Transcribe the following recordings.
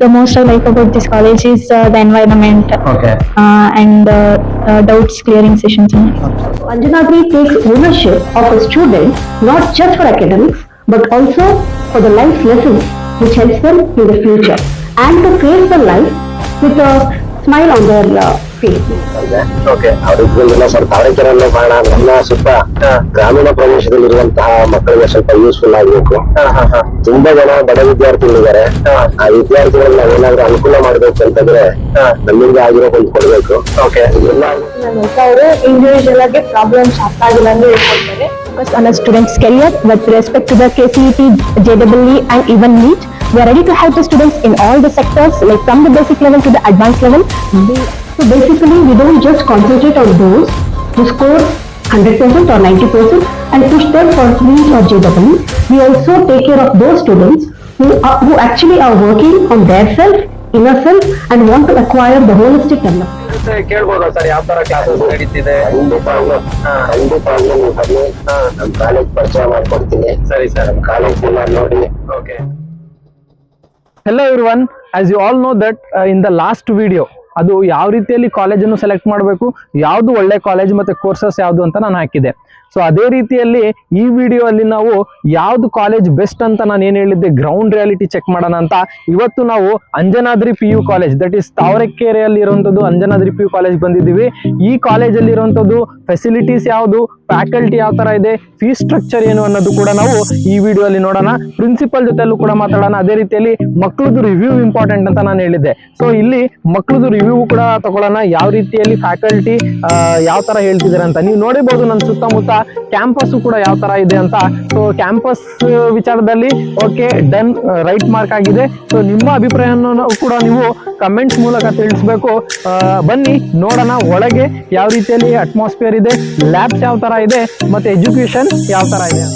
The most I like about this college is the environment and doubts clearing sessions. Anjanadri takes ownership of a student not just for academics but also for the life lessons which helps them in the future and to face the life with a smile on their face. Okay ಅವರಿಗೆಲ್ಲ sir ತಾವರೆಕೆರೆಯನ್ನು ಕಾರಣ ನಮ್ಮ ಸುತ್ತ ಗ್ರಾಮೀಣ ಪ್ರದೇಶದಲ್ಲಿರುವಂತಹ ಮಕ್ಕಳಿಗೆ ಸ್ವಲ್ಪ useful ಆಗಬೇಕು. ತುಂಬಾ ಜನ ಬಡ ವಿದ್ಯಾರ್ಥಿಗಳಿದ್ದಾರೆ. ಆ ವಿದ್ಯಾರ್ಥಿಗಳನ್ನ ಏನಾದ್ರೂ ಅನುಕೂಲ ಮಾಡ್ಬೇಕು ಅಂತಂದ್ರೆ ನಮ್ಮಿಂದ ಆಗಿರೋ ಒಂದು ಕೊಡ್ಬೇಕು. ಅವರು ಇಂಡಿವಿಜುವಲ್ ಆಗಿ ಪ್ರಾಬ್ಲಮ್ಸ್ ಅರ್ಥ ಆಗಿಲ್ಲ ಅಂದ್ರೆ ಹೇಳ್ಕೊಡ್ತಾರೆ. Focus on a student's career with respect to the KCET, JEE and even NEET. We are ready to help the students in all the sectors, like from the basic level to the advanced level. So basically, we don't just concentrate on those who score 100% or 90% and push them for NEET or JEE. We also take care of those students who actually are working on their self, inner self, and want to acquire the holistic development. ಕೇಳ್ಬೋದಾ sir ಯಾವ ತರ classes ನಡೀತಿದೆ? ಖಂಡಿತ ನಮ್ college ಪರಿಚಯ ಮಾಡ್ಕೊಡ್ತೀನಿ. ಸರಿ sir, ನಮ್ ಕಾಲೇಜ್ ಎಲ್ಲ ನೋಡಿ. Okay. Hello everyone, as you all know that in the last video ಅದು ಯಾವ ರೀತಿಯಲ್ಲಿ ಕಾಲೇಜನ್ನು ಸೆಲೆಕ್ಟ್ ಮಾಡಬೇಕು, ಯಾವುದು ಒಳ್ಳೆ ಕಾಲೇಜ್ ಮತ್ತೆ ಕೋರ್ಸಸ್ ಯಾವುದು ಅಂತ ನಾನು ಹಾಕಿದೆ. ಸೊ ಅದೇ ರೀತಿಯಲ್ಲಿ ಈ ವಿಡಿಯೋ ಅಲ್ಲಿ ನಾವು ಯಾವ್ದು ಕಾಲೇಜ್ ಬೆಸ್ಟ್ ಅಂತ ನಾನು ಏನ್ ಹೇಳಿದ್ದೆ ಗ್ರೌಂಡ್ ರಿಯಾಲಿಟಿ ಚೆಕ್ ಮಾಡೋಣ ಅಂತ ಇವತ್ತು ನಾವು Anjanadri PU college, that is ತಾವರೆಕೆರೆಯಲ್ಲಿ ಇರುವಂತದ್ದು ಅಂಜನಾದ್ರಿ PU ಕಾಲೇಜ್ ಬಂದಿದ್ದೀವಿ. ಈ ಕಾಲೇಜಲ್ಲಿ ಇರುವಂತದ್ದು ಫೆಸಿಲಿಟೀಸ್ ಯಾವುದು, ಫ್ಯಾಕಲ್ಟಿ ಯಾವ ತರ ಇದೆ, ಫೀಸ್ ಸ್ಟ್ರಕ್ಚರ್ ಏನು ಅನ್ನೋದು ಕೂಡ ನಾವು ಈ ವಿಡಿಯೋ ಅಲ್ಲಿ ನೋಡೋಣ. ಪ್ರಿನ್ಸಿಪಲ್ ಜೊತೆಲ್ಲೂ ಕೂಡ ಮಾತಾಡೋಣ. ಅದೇ ರೀತಿಯಲ್ಲಿ ಮಕ್ಕಳದು ರಿವ್ಯೂ ಇಂಪಾರ್ಟೆಂಟ್ ಅಂತ ನಾನು ಹೇಳಿದ್ದೆ. ಸೊ ಇಲ್ಲಿ ಮಕ್ಕಳದು ರಿವ್ಯೂ ಕೂಡ ತಗೊಳ್ಳೋಣ, ಯಾವ ರೀತಿಯಲ್ಲಿ ಫ್ಯಾಕಲ್ಟಿ ಯಾವ ತರ ಹೇಳ್ತಿದ್ದಾರೆ ಅಂತ. ನೀವು ನೋಡಿಬಹುದು ನನ್ನ ಸುತ್ತಮುತ್ತ ಕ್ಯಾಂಪಸ್ ಕೂಡ ಯಾವ ತರ ಇದೆ ಅಂತ. ಸೊ ಕ್ಯಾಂಪಸ್ ವಿಚಾರದಲ್ಲಿ ಓಕೆ ಡನ್, ರೈಟ್ ಮಾರ್ಕ್ ಆಗಿದೆ. ಸೊ ನಿಮ್ಮ ಅಭಿಪ್ರಾಯವನ್ನು ಕೂಡ ನೀವು ಕಮೆಂಟ್ಸ್ ಮೂಲಕ ತಿಳಿಸ್ಬೇಕು. ಬನ್ನಿ ನೋಡೋಣ ಒಳಗೆ ಯಾವ ರೀತಿಯಲ್ಲಿ ಅಟ್ಮಾಸ್ಫಿಯರ್ ಇದೆ, ಲ್ಯಾಬ್ಸ್ ಯಾವ ತರ ಇದೆ, ಮತ್ತೆ ಎಜುಕೇಶನ್ ಯಾವ ತರ ಇದೆ.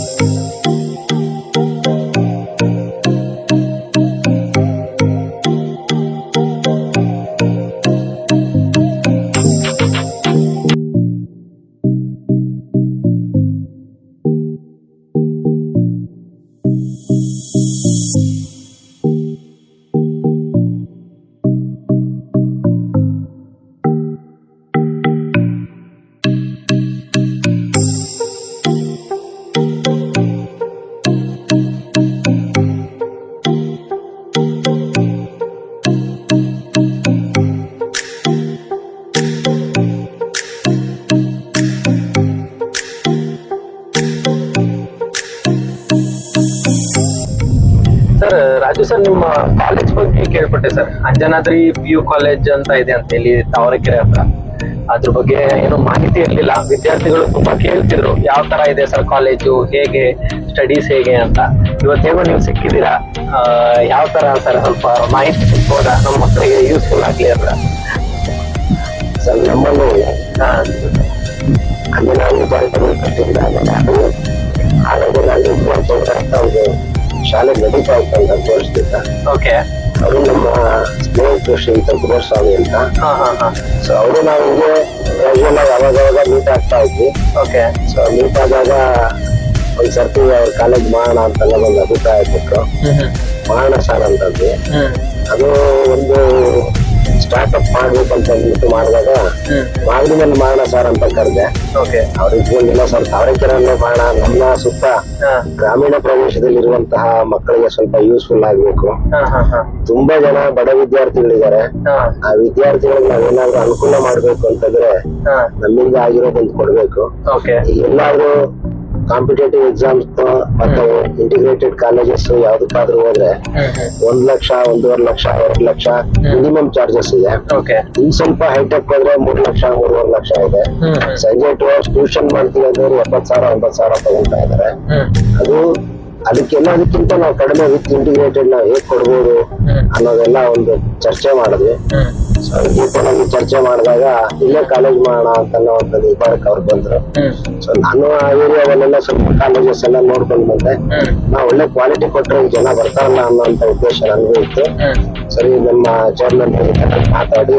ರಾಜು ಸರ್, ನಿಮ್ಮ ಕಾಲೇಜ್ ಬಗ್ಗೆ ಕೇಳ್ಪಟ್ಟೆ ಸರ್. ಅಂಜನಾದ್ರಿ PU ಕಾಲೇಜ್ ಅಂತ ಇದೆ ಅಂತ ಇಲ್ಲಿ ತಾವರೆಕೆರೆ ಹತ್ರ. ಅದ್ರ ಬಗ್ಗೆ ಏನು ಮಾಹಿತಿ ಇರ್ಲಿಲ್ಲ. ವಿದ್ಯಾರ್ಥಿಗಳು ತುಂಬಾ ಕೇಳ್ತಿದ್ರು ಯಾವ ತರ ಇದೆ ಸರ್ ಕಾಲೇಜು, ಹೇಗೆ ಸ್ಟಡೀಸ್ ಹೇಗೆ ಅಂತ. ಇವತ್ತೇಗೋ ನೀವು ಸಿಕ್ಕಿದ್ದೀರಾ, ಯಾವ ತರ ಸರ್ ಸ್ವಲ್ಪ ಮಾಹಿತಿ ಸಿಗ್ಬೋದಾ ನಮ್ಮ ಮಕ್ಕಳಿಗೆ ಯೂಸ್ಫುಲ್ ಆಗ್ಲಿ ಅಂತ? ಸರ್ ನಮ್ಮಲ್ಲಿ ಅಂಜನಾದ್ರಿ ಪಾಲಿಟೆಕ್ನಿಕ್ ಕಟ್ಟಿದ್ದಾರೆ. ಹಾಗಾಗಿ ನಾನು ಶಾಲೆ ನಡೀತಾ ಇತ್ತು ತೋರಿಸ್ತಿದ್ದ. ಓಕೆ. ಅವರು ನಮ್ಮ ಸ್ನೇಹಿತರು ಶ್ರೀಯುತ ಕುಮಾರಸ್ವಾಮಿ ಅಂತ. ಸೊ ಅವರು ನಾವು ಹಿಂಗೆ ಕ್ಯಾಶುವಲ್ ಆಗಿ ಅವಾಗ ಮೀಟ್ ಆಗ್ತಾ ಇದ್ವಿ. ಓಕೆ. ಸೊ ಮೀಟ್ ಆದಾಗ ಒಂದ್ ಸರ್ತಿ ಅವ್ರ ಕಾಲೇಜ್ ಮಾಡೋಣ ಅಂತೆಲ್ಲ ಒಂದು ಅಭಿಪ್ರಾಯ ಕೊಟ್ಟರು. ಮಾಡೋಣ ಸರ್ ಅಂತಂದ್ವಿ. ಅದು ಒಂದು ಸ್ಟಾರ್ಟ್ಅಪ್ ಮಾಡ್ಬೇಕು ಅಂತ ಅಂದ್ಬಿಟ್ಟು ಮಾಡಿದಾಗ ಮಾಗಡಿನಲ್ಲಿ ಮಾಡೋಣ ಸರ್ ಅಂತ ಕರೆದೆ. ಅವ್ರು ಇಟ್ಕೊಂಡಿಲ್ಲ ಸರ್, ತಾವರೆಕೆರೆಯನ್ನು ಮಾಡೋಣ, ನಮ್ಮ ಸುತ್ತ ಗ್ರಾಮೀಣ ಪ್ರದೇಶದಲ್ಲಿರುವಂತಹ ಮಕ್ಕಳಿಗೆ ಸ್ವಲ್ಪ ಯೂಸ್ಫುಲ್ ಆಗ್ಬೇಕು. ತುಂಬಾ ಜನ ಬಡ ವಿದ್ಯಾರ್ಥಿಗಳಿದ್ದಾರೆ. ಆ ವಿದ್ಯಾರ್ಥಿಗಳಿಗೆ ನಾವೇನಾದ್ರೂ ಅನುಕೂಲ ಮಾಡ್ಬೇಕು ಅಂತಂದ್ರೆ ನಮ್ಮಿಂದ ಆಗಿರೋದೊಂದು ಕೊಡ್ಬೇಕು. ಎಲ್ಲಾದ್ರೂ ಕಾಂಪಿಟೇಟಿವ್ ಎಕ್ಸಾಮ್ಸ್ ಮತ್ತೆ ಇಂಟಿಗ್ರೇಟೆಡ್ ಕಾಲೇಜಸ್ ಯಾವ್ದಕ್ಕಾದ್ರೂ ಹೋದ್ರೆ 1 ಲಕ್ಷ, 1.5 ಲಕ್ಷ, 2 ಲಕ್ಷ ಮಿನಿಮಮ್ ಚಾರ್ಜಸ್ ಇದೆ. ಇನ್ ಸ್ವಲ್ಪ ಹೈಟೆಕ್ ಹೋದ್ರೆ 3 ಲಕ್ಷ, 3.5 ಲಕ್ಷ ಇದೆ. ಸಂಜೆ 2 hours ಟ್ಯೂಷನ್ ಮಾಡ್ತೀವಿ ಅಂದ್ರೆ 70,000, 80,000 ತಗೊಳ್ತಾ ಇದಾರೆ. ಅದಕ್ಕೆಲ್ಲದಕ್ಕಿಂತ ನಾವು ಕಡಿಮೆ ವಿತ್ ಇಂಟಿಗ್ರೇಟೆಡ್ ನಾವು ಹೇಗ್ ಕೊಡ್ಬೋದು ಅನ್ನೋದೆಲ್ಲ ಒಂದು ಚರ್ಚೆ ಮಾಡಿದ್ವಿ. ಸೊ ದೀಪನಲ್ಲಿ ಚರ್ಚೆ ಮಾಡಿದಾಗ ಇಲ್ಲೇ ಕಾಲೇಜ್ ಮಾಡೋಣ ಅಂತ ಒಂದು ನಿರ್ಧಾರಕ್ಕೆ ಅವ್ರು ಬಂದ್ರು. ಸೊ ನಾನು ಆ ಏರಿಯಾದಲ್ಲೆಲ್ಲ ಸ್ವಲ್ಪ ಕಾಲೇಜಸ್ ಎಲ್ಲ ನೋಡ್ಕೊಂಡು ಬಂದೆ. ನಾವು ಒಳ್ಳೆ ಕ್ವಾಲಿಟಿ ಕೊಟ್ಟರೆ ಜನ ಬರ್ತಾರಲ್ಲ ಅನ್ನೋಂತ ಉದ್ದೇಶ ನನಗೂ ಇತ್ತು. ಸರಿ, ನಮ್ಮ ಚೇರ್ಮನ್ ಮಾತಾಡಿ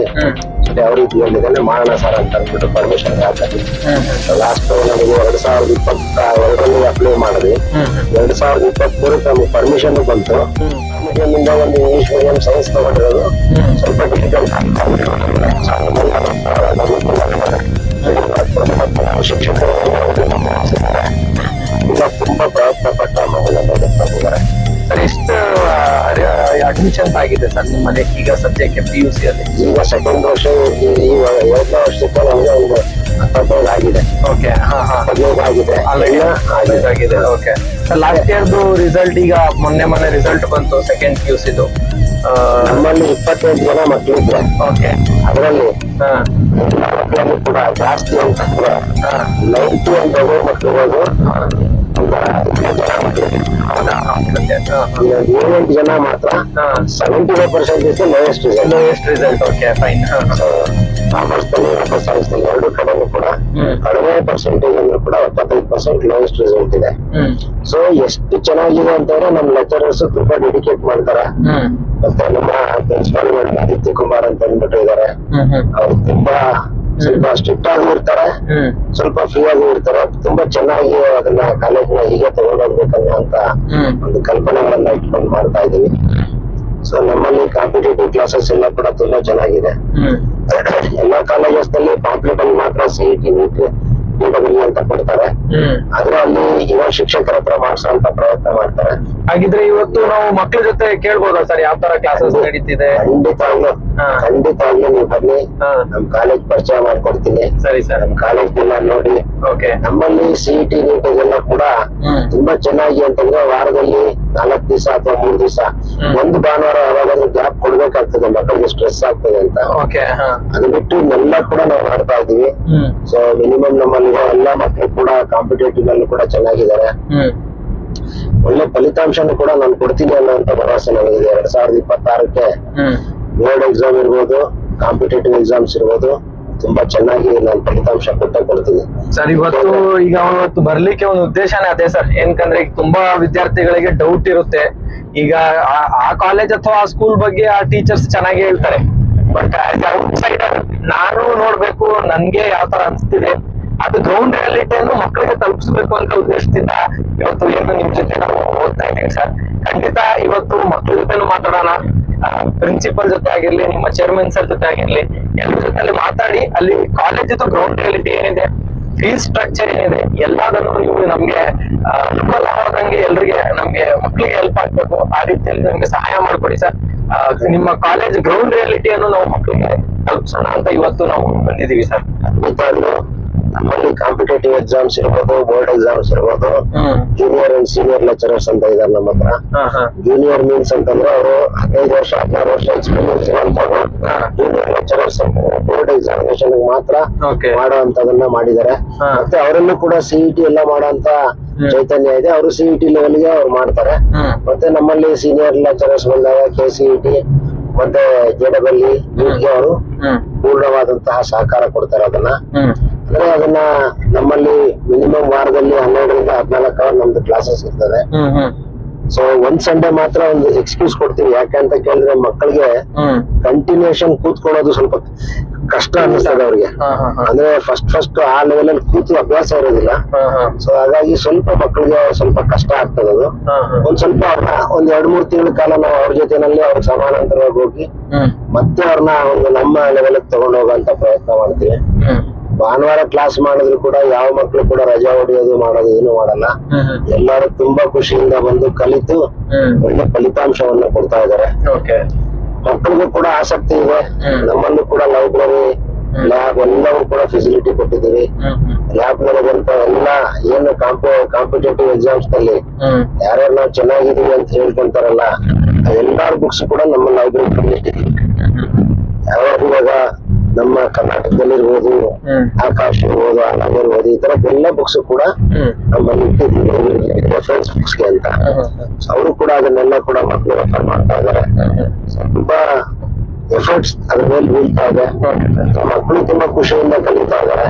ಸರಿ ಅವ್ರಿಗೆ ಹೇಳಿದ್ದೇನೆ ಮಾಡೋಣ ಸರ್ ಅಂತ ಅಂದ್ಬಿಟ್ಟು ಪರ್ಮಿಷನ್ ಹಾಕಿದ್ವಿ. ಲಾಸ್ಟ್ ನಮಗೆ 2022 ಅಪ್ಲೈ ಮಾಡಿದ್ವಿ. 2023 ನಮ್ಗೆ ಪರ್ಮಿಷನ್ ಬಂತು. ಮೀಡಿಯಂ ಇಂದ ಒಂದು ಇಂಗ್ಲಿಷ್ ಮೀಡಿಯಂ ಸೈನ್ಸ್ ತಗೊಂಡಿರೋದು ಸ್ವಲ್ಪ ಡಿಫಿಕಲ್ಟ್ ಶಿಕ್ಷಕರು ಈಗ ತುಂಬಾ ಪ್ರಯತ್ನ ಪಟ್ಟ ಮಕ್ಕಳಿದ್ದಾರೆ. ಸರ್ ಎಷ್ಟು ಅಡ್ಮಿಷನ್ ಆಗಿದೆ ಸರ್ ನಿಮ್ಮಲ್ಲಿ ಈಗ ಸದ್ಯಕ್ಕೆ PUC ಅಲ್ಲಿ? ಈಗ ಸೆಕೆಂಡ್ ವರ್ಷ ಈಗ 2ನೇ ವರ್ಷಕ್ಕೆ ನಮಗೆ ಒಂದು 15 ಆಗಿದೆ. ಓಕೆ, 15 ಆಗಿದೆ ಆಗಿದೆ. ಓಕೆ, ಲಾಸ್ಟ್ ಇಯರ್ದು ರಿಸಲ್ಟ್ ಈಗ ಮೊನ್ನೆ ರಿಸಲ್ಟ್ ಬಂತು ಸೆಕೆಂಡ್ PUCದು. ನಮ್ಮಲ್ಲಿ 25 ಜನ ಮಕ್ಕಳಿದ್ರೆ ಓಕೆ, ಅದರಲ್ಲಿ ಮಕ್ಕಳಲ್ಲಿ ಕೂಡ ಜಾಸ್ತಿ ಅಂತ 90 ಅಂತ ಮಕ್ಕಳು 7-8 ಜನ ಮಾತ್ರ 75% ಲೋಯೆಸ್ಟ್ ರಿಸಲ್ಟ್. Okay, fine. ಕಾಮರ್ಸ್ನಲ್ಲಿ ಸೈನ್ಸ್ನಲ್ಲಿ ಎರಡು ಕಡೆನೂ ಕೂಡ ಕಡಿಮೆ ಪರ್ಸೆಂಟೇಜ್ ಅಂದ್ರೂ ಕೂಡ 75% ಲೋಯೆಸ್ಟ್ ರಿಸಲ್ಟ್ ಇದೆ. ಸೊ ಎಷ್ಟು ಚೆನ್ನಾಗಿದೆ ಅಂತಂದ್ರೆ ನಮ್ ಲೆಕ್ಚರರ್ಸ್ ತುಂಬಾ ಡೆಡಿಕೇಟ್ ಮಾಡ್ತಾರೆ. ಮತ್ತೆ ನಮ್ಮ ಪ್ರಿನ್ಸಿಪಾಲ್ ಆದಿತ್ಯ ಕುಮಾರ್ ಅಂತ ಅಂದ್ಬಿಟ್ಟು ಇದಾರೆ, ಅವ್ರು ತುಂಬಾ ಸ್ವಲ್ಪ ಸ್ಟ್ರಿಕ್ಟ್ ಆಗಿ ಇರ್ತಾರೆ, ಸ್ವಲ್ಪ ಫ್ರೀ ಆಗಿ ಇರ್ತಾರೆ. ತುಂಬಾ ಚೆನ್ನಾಗಿ ಅದನ್ನ ಕಾಲೇಜ್ನ ಹೀಗೆ ತಗೊಂಡೋಗ್ಬೇಕನ್ನೋ ಅಂತ ಒಂದು ಕಲ್ಪನೆಗಳನ್ನ ಇಟ್ಕೊಂಡು ಮಾಡ್ತಾ ಇದೀವಿ. ಸೊ ನಮ್ಮಲ್ಲಿ ಕಾಂಪಿಟೇಟಿವ್ ಕ್ಲಾಸಸ್ ಎಲ್ಲ ಕೂಡ ತುಂಬಾ ಚೆನ್ನಾಗಿದೆ. ಎಲ್ಲಾ ಕಾಲೇಜಸ್ ನಲ್ಲಿ ಪಾಂಪ್ಲೆಟ್ ಅಲ್ಲಿ ಮಾತ್ರ CET NEET ಅಂತ ಕೊಡ್ತಾರೆ, ಆದ್ರೆ ಅಲ್ಲಿ ಯುವ ಶಿಕ್ಷಕರ ಹತ್ರ ಮಾಡಿಸೋಂತ ಪ್ರಯತ್ನ ಮಾಡ್ತಾರೆ. ಹಾಗಿದ್ರೆ ಇವತ್ತು ನಾವು ಮಕ್ಕಳ ಜೊತೆ ಕೇಳ್ಬೋದಾ ಸರ್ ಯಾವ ತರ ಕ್ಲಾಸಸ್ ನಡೀತಿದೆ? ಖಂಡಿತವಾಗ್ಲೂ ನೀವು ಬನ್ನಿ, ನಮ್ ಕಾಲೇಜ್ ಪರಿಚಯ ಮಾಡ್ಕೊಡ್ತೀನಿ. ಸರಿ ಸರ್, ನಮ್ ಕಾಲೇಜ್ ಎಲ್ಲ ನೋಡಿ. ಓಕೆ, ನಮ್ಮಲ್ಲಿ CET NEET ಎಲ್ಲ ಕೂಡ ತುಂಬಾ ಚೆನ್ನಾಗಿ ಅಂತಂದ್ರೆ ವಾರದಲ್ಲಿ 4 ದಿವಸ ಅಥವಾ 3 ದಿವಸ ಒಂದು ಭಾನುವಾರ ಯಾವಾಗಾದ್ರೂ ಗ್ಯಾಪ್ ಕೊಡ್ಬೇಕಾಗ್ತದೆ, ಮಕ್ಕಳಿಗೆ ಸ್ಟ್ರೆಸ್ ಆಗ್ತದೆ ಅಂತ. ಓಕೆ, ಅದು ಬಿಟ್ಟು ಎಲ್ಲ ಕೂಡ ನಾವು ಮಾಡ್ತಾ ಇದೀವಿ. ಸೊ ಮಿನಿಮಮ್ ನಮ್ಮಲ್ಲಿ ಎಲ್ಲ ಮಕ್ಕಳು ಕೂಡ ಕಾಂಪಿಟೇಟಿವ್ ಅಲ್ಲೂ ಕೂಡ ಚೆನ್ನಾಗಿದ್ದಾರೆ. ಒಳ್ಳೆ ಫಲಿತಾಂಶನೂ ಕೂಡ ನಾನು ಕೊಡ್ತೀನಿ ಅನ್ನೋಂತ ಭರವಸೆ ನನಗಿದೆ. 2026ಕ್ಕೆ ಬೋರ್ಡ್ ಎಕ್ಸಾಮ್ ಇರ್ಬೋದು, ಕಾಂಪಿಟೇಟಿವ್ ಎಕ್ಸಾಮ್ಸ್ ಇರ್ಬೋದು, ತುಂಬಾ ಚೆನ್ನಾಗಿ ನಾನು ಫಲಿತಾಂಶ ಕೊಡ್ತೀನಿ ಸರ್. ಇವತ್ತು ಬರ್ಲಿಕ್ಕೆ ಒಂದು ಉದ್ದೇಶನೇ ಅದೇ ಸರ್. ಏನಕಂದ್ರೆ ಈಗ ತುಂಬಾ ವಿದ್ಯಾರ್ಥಿಗಳಿಗೆ ಡೌಟ್ ಇರುತ್ತೆ. ಈಗ ಆ ಕಾಲೇಜ್ ಅಥವಾ ಆ ಸ್ಕೂಲ್ ಬಗ್ಗೆ ಆ ಟೀಚರ್ಸ್ ಚೆನ್ನಾಗಿ ಹೇಳ್ತಾರೆ, ಬಟ್ ಔಟ್ ಸೈಡರ್ ನಾನು ನೋಡ್ಬೇಕು, ನನ್ಗೆ ಯಾವ ತರ ಅನ್ಸ್ತಿದೆ ಅದು ಗ್ರೌಂಡ್ ರಿಯಾಲಿಟಿಯನ್ನು ಮಕ್ಕಳಿಗೆ ತಲುಪಿಸ್ಬೇಕು ಅಂತ ಉದ್ದೇಶದಿಂದ ಇವತ್ತು ಏನು ನಿಮ್ ಜೊತೆ ನಾವು ಓದ್ತಾ ಇದ್ದೀವಿ ಸರ್. ಖಂಡಿತ ಇವತ್ತು ಮಕ್ಕಳ ಜೊತೆನೂ ಮಾತಾಡೋಣ, ಪ್ರಿನ್ಸಿಪಲ್ ಜೊತೆ ಆಗಿರ್ಲಿ, ನಿಮ್ಮ ಚೇರ್ಮನ್ ಸರ್ ಜೊತೆ ಆಗಿರ್ಲಿ, ಎಲ್ಲರ ಜೊತೆ ಮಾತಾಡಿ ಅಲ್ಲಿ ಕಾಲೇಜಿದ್ದು ಗ್ರೌಂಡ್ ರಿಯಾಲಿಟಿ ಏನಿದೆ, ಫೀಸ್ ಸ್ಟ್ರಕ್ಚರ್ ಏನಿದೆ, ಎಲ್ಲದನ್ನು ನೀವು ನಮ್ಗೆ ಅನುಕೂಲ ಆದಂಗೆ ಎಲ್ರಿಗೆ ನಮ್ಗೆ ಮಕ್ಕಳಿಗೆ ಹೆಲ್ಪ್ ಆಗ್ಬೇಕು, ಆ ರೀತಿಯಲ್ಲಿ ನಮ್ಗೆ ಸಹಾಯ ಮಾಡ್ಕೊಡಿ ಸರ್. ನಿಮ್ಮ ಕಾಲೇಜ್ ಗ್ರೌಂಡ್ ರಿಯಾಲಿಟಿಯನ್ನು ನಾವು ಮಕ್ಕಳಿಗೆ ತಲುಪಿಸೋಣ ಅಂತ ಇವತ್ತು ನಾವು ಬಂದಿದ್ದೀವಿ ಸರ್. ನಮ್ಮಲ್ಲಿ ಕಾಂಪಿಟೇಟಿವ್ ಎಕ್ಸಾಮ್ಸ್ ಇರ್ಬೋದು, ಬೋರ್ಡ್ ಎಕ್ಸಾಮ್ಸ್ ಇರ್ಬೋದು, ಜೂನಿಯರ್ ಅಂಡ್ ಸೀನಿಯರ್ ಲೆಕ್ಚರರ್ಸ್ ಅಂತ ಇದಾರೆ ನಮ್ಮ ಹತ್ರ. ಜೂನಿಯರ್ ಮೀನ್ಸ್ ಅಂತಂದ್ರೆ ಅವರು 15 ವರ್ಷ 16 ವರ್ಷ ಎಕ್ಸ್ಪೀರಿಯನ್ಸ್ ಇರುವಂತವ್ರು. ಜೂನಿಯರ್ ಲೆಕ್ಚರರ್ಸ್ ಬೋರ್ಡ್ ಎಕ್ಸಾಮಿನೇಷನ್ ಮಾತ್ರ ಮಾಡೋ ಅಂತದನ್ನ ಮಾಡಿದ್ದಾರೆ. ಮತ್ತೆ ಅವರಲ್ಲೂ ಕೂಡ CET ಎಲ್ಲ ಮಾಡೋ ಅಂತ ಚೈತನ್ಯ ಇದೆ. ಅವರು CET ಲೆವೆಲ್ಗೆ ಅವ್ರು ಮಾಡ್ತಾರೆ. ಮತ್ತೆ ನಮ್ಮಲ್ಲಿ ಸೀನಿಯರ್ ಲೆಕ್ಚರರ್ಸ್ ಬಂದಾಗ KCET ಮತ್ತೆ JEE ಗೆ ಅವರು ಪೂರ್ಣವಾದಂತಹ ಸಹಕಾರ ಕೊಡ್ತಾರೆ. ಅಂದ್ರೆ ಅದನ್ನ ನಮ್ಮಲ್ಲಿ ಮಿನಿಮಮ್ ವಾರದಲ್ಲಿ 12ರಿಂದ 14 ಅವರ್ ನಮ್ದು ಕ್ಲಾಸಸ್ ಇರ್ತದೆ. ಸೊ ಒಂದ್ ಸಂಡೇ ಮಾತ್ರ ಒಂದು ಎಕ್ಸ್ಕ್ಯೂಸ್ ಕೊಡ್ತೀವಿ. ಯಾಕಂತ ಕೇಳಿದ್ರೆ ಮಕ್ಕಳಿಗೆ ಕಂಟಿನ್ಯೂಷನ್ ಕೂತ್ಕೊಳ್ಳೋದು ಸ್ವಲ್ಪ ಕಷ್ಟ ಅನ್ನಿಸ್ತದೆ ಅವ್ರಿಗೆ. ಅಂದ್ರೆ ಫಸ್ಟ್ ಆ ಲೆವೆಲ್ ಅಲ್ಲಿ ಕೂತು ಅಭ್ಯಾಸ ಇರೋದಿಲ್ಲ. ಸೊ ಹಾಗಾಗಿ ಸ್ವಲ್ಪ ಮಕ್ಕಳಿಗೆ ಸ್ವಲ್ಪ ಕಷ್ಟ ಆಗ್ತದೆ ಅದು. ಒಂದ್ ಸ್ವಲ್ಪ ಒಂದ್ 2-3 ತಿಂಗಳ ಕಾಲ ನಾವು ಅವ್ರ ಜೊತೆನಲ್ಲಿ ಅವ್ರಿಗೆ ಸಮಾನಾಂತರವಾಗಿ ಹೋಗಿ ಮತ್ತೆ ಅವ್ರನ್ನ ಒಂದು ನಮ್ಮ ಲೆವೆಲ್ ತಗೊಂಡು ಹೋಗೋಂತ ಪ್ರಯತ್ನ ಮಾಡ್ತೀವಿ. ಭಾನುವಾರ ಕ್ಲಾಸ್ ಮಾಡಿದ್ರು ಕೂಡ ಯಾವ ಮಕ್ಳು ಕೂಡ ರಜಾ ಹೊಡೆಯೋದು ಮಾಡೋದು ಏನು ಮಾಡಲ್ಲ. ಎಲ್ಲರೂ ತುಂಬಾ ಖುಷಿಯಿಂದ ಬಂದು ಕಲಿತು ಒಳ್ಳೆ ಫಲಿತಾಂಶವನ್ನ ಕೊಡ್ತಾ ಇದಾರೆ. ಮಕ್ಕಳಿಗೂ ಕೂಡ ಆಸಕ್ತಿ ಇದೆ. ನಮ್ಮಲ್ಲೂ ಕೂಡ ಲೈಬ್ರರಿ, ಲ್ಯಾಬ್ ಎಲ್ಲವೂ ಕೂಡ ಫೆಸಿಲಿಟಿ ಕೊಟ್ಟಿದ್ದೀವಿ. ಲ್ಯಾಬ್ ನಲ್ಲಿರುವಂತ ಎಲ್ಲ ಏನು ಕಾಂಪಿಟೇಟಿವ್ ಎಕ್ಸಾಮ್ಸ್ ನಲ್ಲಿ ಯಾರ್ಯಾರು ನಾವು ಚೆನ್ನಾಗಿದೀವಿ ಅಂತ ಹೇಳ್ಕೊಂತಾರಲ್ಲ, ಎಲ್ಲಾರ ಬುಕ್ಸ್ ಕೂಡ ನಮ್ಮ ಲೈಬ್ರರಿ ಇಟ್ಟಿದ್ದೀವಿ. ಯಾವಾಗ ಇವಾಗ ನಮ್ಮ ಕರ್ನಾಟಕದಲ್ಲಿರ್ಬೋದು, ಆಕಾಶ್ ಇರ್ಬೋದು, ಅಲಾಮ್ ಇರ್ಬೋದು, ಈ ತರ ಎಲ್ಲ ಬುಕ್ಸ್ ಕೂಡ ನಮ್ಮಲ್ಲಿ ಇಟ್ಟಿದ್ದೀವಿ ರೆಫರೆನ್ಸ್ ಬುಕ್ಸ್ಗೆ ಅಂತ. ಅವರು ಕೂಡ ಅದನ್ನೆಲ್ಲ ಕೂಡ ಮಕ್ಕಳು ರೆಫರ್ ಮಾಡ್ತಾ ಇದಾರೆ. ತುಂಬಾ ಎಫರ್ಟ್ಸ್ ಅದ್ರ ಮೇಲೆ ಬೀಳ್ತಾ ಇದೆ. ಮಕ್ಕಳು ತುಂಬಾ ಖುಷಿಯಿಂದ ಕಲಿತಾ ಇದಾರೆ.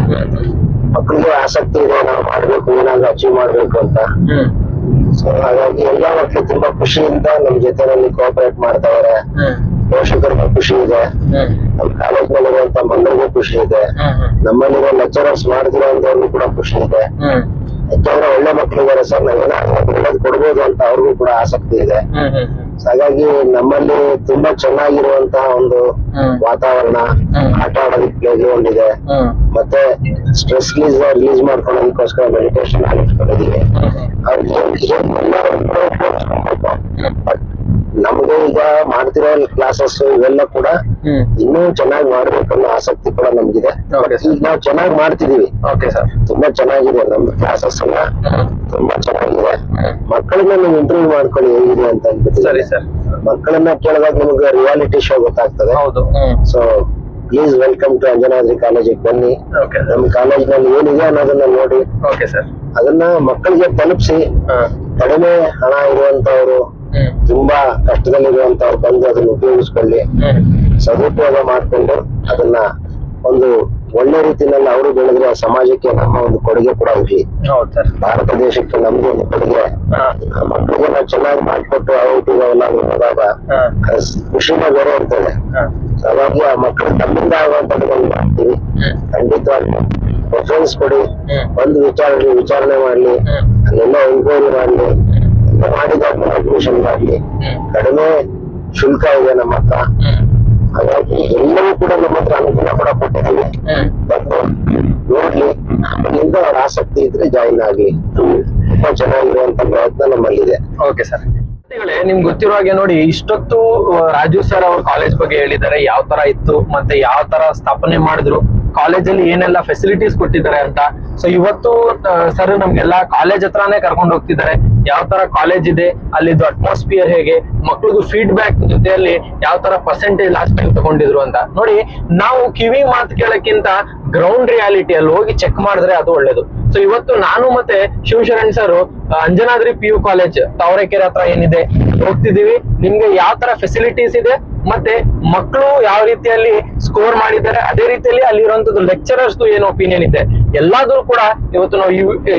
ಮಕ್ಕಳಿಗೆ ಆಸಕ್ತಿ ಇದೆ, ನಾವು ಮಾಡ್ಬೇಕು, ಏನಾದ್ರು ಅಚೀವ್ ಮಾಡ್ಬೇಕು ಅಂತ. ಸೊ ಹಾಗಾಗಿ ಎಲ್ಲಾ ಮಕ್ಕಳು ತುಂಬಾ ಖುಷಿಯಿಂದ ನಮ್ ಜೊತೆನಲ್ಲಿ ಕೋಆಪರೇಟ್ ಮಾಡ್ತಾ ಇದಾರೆ. ಪೋಷಕರಿಗೂ ಖುಷಿ ಇದೆ, ನಮ್ ಕಾಲೇಜ್ ನಲ್ಲಿರುವಂತ ಮಕ್ಕಳಿಗೂ ಖುಷಿ ಇದೆ, ನಮ್ಮಲ್ಲಿರೋ ಲೆಕ್ಚರರ್ಸ್ ಮಾಡ್ತಿರೋ ಅಂತವ್ರಿಗೂ ಕೂಡ ಖುಷಿ ಇದೆ. ಯಾಕಂದ್ರೆ ಒಳ್ಳೆ ಮಕ್ಕಳಿದ್ದಾರೆ ಸರ್, ನಾವೇನಾದ್ರು ಒಳ್ಳೇದು ಕೊಡ್ಬೋದು ಅಂತ ಅವ್ರಿಗೂ ಕೂಡ ಆಸಕ್ತಿ ಇದೆ. ಹಾಗಾಗಿ ನಮ್ಮಲ್ಲಿ ತುಂಬಾ ಚೆನ್ನಾಗಿರುವಂತಹ ಒಂದು ವಾತಾವರಣ, ಆಟ ಆಡೋದಕ್ಕೆ ಪ್ಲೇ ಗ್ರೌಂಡ್ ಇದೆ, ಮತ್ತೆ ಸ್ಟ್ರೆಸ್ ರಿಲೀಸ್ ಮಾಡ್ಕೊಳ್ಳೋದಕ್ಕೋಸ್ಕರ ಮೆಡಿಟೇಷನ್ ಆಗಿಟ್ಕೊಂಡಿದೀವಿ. ನಮ್ಗೆ ಈಗ ಮಾಡ್ತಿರೋ ಕ್ಲಾಸಸ್ ಇವೆಲ್ಲ ಕೂಡ ಇನ್ನೂ ಚೆನ್ನಾಗಿ ಮಾಡ್ಬೇಕನ್ನೋ ಆಸಕ್ತಿ ಕೂಡ ನಮ್ಗಿದೆ. ಈಗ ನಾವು ಚೆನ್ನಾಗಿ ಮಾಡ್ತಿದೀವಿ. ತುಂಬಾ ಚೆನ್ನಾಗಿದೆ ನಮ್ದು ಕ್ಲಾಸಸ್ ಎಲ್ಲ, ತುಂಬಾ ಚೆನ್ನಾಗಿದೆ. ಮಕ್ಕಳನ್ನ ನೀವು ಇಂಟರ್ವ್ಯೂ ಮಾಡ್ಕೊಳ್ಳಿ ಹೇಗಿದೆ ಅಂತ ಅಂದ್ಬಿಟ್ಟು. ಮಕ್ಕಳನ್ನ ಕೇಳಿದಾಗ ನಿಮ್ಗೆ ರಿಯಾಲಿಟಿ ಶೋ ಗೊತ್ತಾಗ್ತದೆ. So please welcome to Anjanadri ಕಾಲೇಜಿಗೆ ಬನ್ನಿ. ನಮ್ಮ ಕಾಲೇಜ್ ನಲ್ಲಿ ಏನಿದೆ ಅನ್ನೋದನ್ನ ನೋಡಿ, ಅದನ್ನ ಮಕ್ಕಳಿಗೆ ತಲುಪಿಸಿ. ಕಡಿಮೆ ಹಣ ಇರುವಂತವ್ರು, ತುಂಬಾ ಕಷ್ಟದಲ್ಲಿರುವಂತವ್ರು ಬಂದು ಅದನ್ನ ಉಪಯೋಗಿಸ್ಕೊಳ್ಳಿ, ಸದುಪಯೋಗ ಮಾಡ್ಕೊಂಡು ಅದನ್ನ ಒಂದು ಒಳ್ಳೆ ರೀತಿಯಲ್ಲಿ ಅವರು ಬೆಳೆದ್ರೆ ಸಮಾಜಕ್ಕೆ ನಮ್ಮ ಒಂದು ಕೊಡುಗೆ ಕೂಡ ಇರ್ಲಿ. ಭಾರತ ದೇಶಕ್ಕೆ ನಮ್ದು ಒಂದು ಕೊಡುಗೆ. ಮಕ್ಕಳಿಗೆ ನಾವು ಚೆನ್ನಾಗಿ ಮಾಡ್ಕೊಟ್ಟು ಔಟಿಗೆಲ್ಲ ಹೋದಾಗ ಖುಷಿನ ಬೇರೆ ಇರ್ತದೆ. ಹಾಗಾಗಿ ಆ ಮಕ್ಕಳು ತಮ್ಮಿಂದ ಆಗುವಂತದ್ದು ಮಾಡ್ತೀವಿ. ಖಂಡಿತವಾಗಿ ಪ್ರಿಫರೆನ್ಸ್ ಕೊಡಿ, ಒಂದು ವಿಚಾರಣೆ ಮಾಡ್ಲಿ, ಅಲ್ಲೆಲ್ಲ ಎಂಕ್ವೈರಿ ಮಾಡ್ಲಿ, ಮಾಡಿದಾಗ ಅಡ್ಮಿಷನ್ ಮಾಡ್ಲಿ. ಕಡಿಮೆ ಶುಲ್ಕ ಇದೆ ನಮ್ಮ ಹತ್ರ. ಹಾಗಾಗಿ ಎಲ್ಲವೂ ಕೂಡ ನಮ್ಮ ಹತ್ರ ಅನುಕೂಲ ಕೂಡ ಕೊಟ್ಟಿದ್ದೀವಿ. ಬಂದು ನೋಡ್ಲಿ, ಅಲ್ಲಿಂದ ಅವ್ರ ಆಸಕ್ತಿ ಇದ್ರೆ ಜಾಯಿನ್ ಆಗ್ಲಿ. ತುಂಬಾ ಚೆನ್ನಾಗಿರುವಂತ ಪ್ರಯತ್ನ ನಮ್ಮಲ್ಲಿದೆ. ನಿಮ್ಗೆ ಗೊತ್ತಿರೋ ಹಾಗೆ ನೋಡಿ, ಇಷ್ಟೊತ್ತು ರಾಜು ಸರ್ ಅವ್ರ ಕಾಲೇಜ್ ಬಗ್ಗೆ ಹೇಳಿದ್ದಾರೆ, ಯಾವ ತರ ಇತ್ತು ಮತ್ತೆ ಯಾವ ತರ ಸ್ಥಾಪನೆ ಮಾಡಿದ್ರು, ಕಾಲೇಜಲ್ಲಿ ಏನೆಲ್ಲ ಫೆಸಿಲಿಟೀಸ್ ಕೊಟ್ಟಿದ್ದಾರೆ ಅಂತ. ಸೊ ಇವತ್ತು ಸರ್ ನಮ್ಗೆಲ್ಲ ಕಾಲೇಜ್ ಹತ್ರನೇ ಕರ್ಕೊಂಡು ಹೋಗ್ತಿದ್ದಾರೆ. ಯಾವ ತರ ಕಾಲೇಜ್ ಇದೆ, ಅಲ್ಲಿದ್ದು ಅಟ್ಮಾಸ್ಫಿಯರ್ ಹೇಗೆ, ಮಕ್ಳಿಗೂ ಫೀಡ್ಬ್ಯಾಕ್ ಜೊತೆಯಲ್ಲಿ ಯಾವ ತರ ಪರ್ಸೆಂಟೇಜ್ ಲಾಸ್ಟ್ ಟೈಮ್ ತಗೊಂಡಿದ್ರು ಅಂತ ನೋಡಿ. ನಾವು ಕಿವಿ ಮಾತು ಕೇಳಕ್ಕಿಂತ ಗ್ರೌಂಡ್ ರಿಯಾಲಿಟಿಯಲ್ಲಿ ಹೋಗಿ ಚೆಕ್ ಮಾಡಿದ್ರೆ ಅದು ಒಳ್ಳೇದು. ಸೊ ಇವತ್ತು ನಾನು ಮತ್ತೆ Shivasharan sir Anjanadri PU college Tavarekere ಹತ್ರ ಏನಿದೆ ಹೋಗ್ತಿದೀವಿ. ನಿಮ್ಗೆ ಯಾವ ತರ ಫೆಸಿಲಿಟೀಸ್ ಇದೆ ಮತ್ತೆ ಮಕ್ಕಳು ಯಾವ ರೀತಿಯಲ್ಲಿ ಸ್ಕೋರ್ ಮಾಡಿದ್ದಾರೆ, ಅದೇ ರೀತಿಯಲ್ಲಿ ಅಲ್ಲಿರುವಂತದ್ದು ಲೆಕ್ಚರರ್ಸ್ ಏನು ಒಪಿನಿಯನ್ ಇದೆ, ಎಲ್ಲಾದ್ರೂ ಕೂಡ ಇವತ್ತು ನಾವು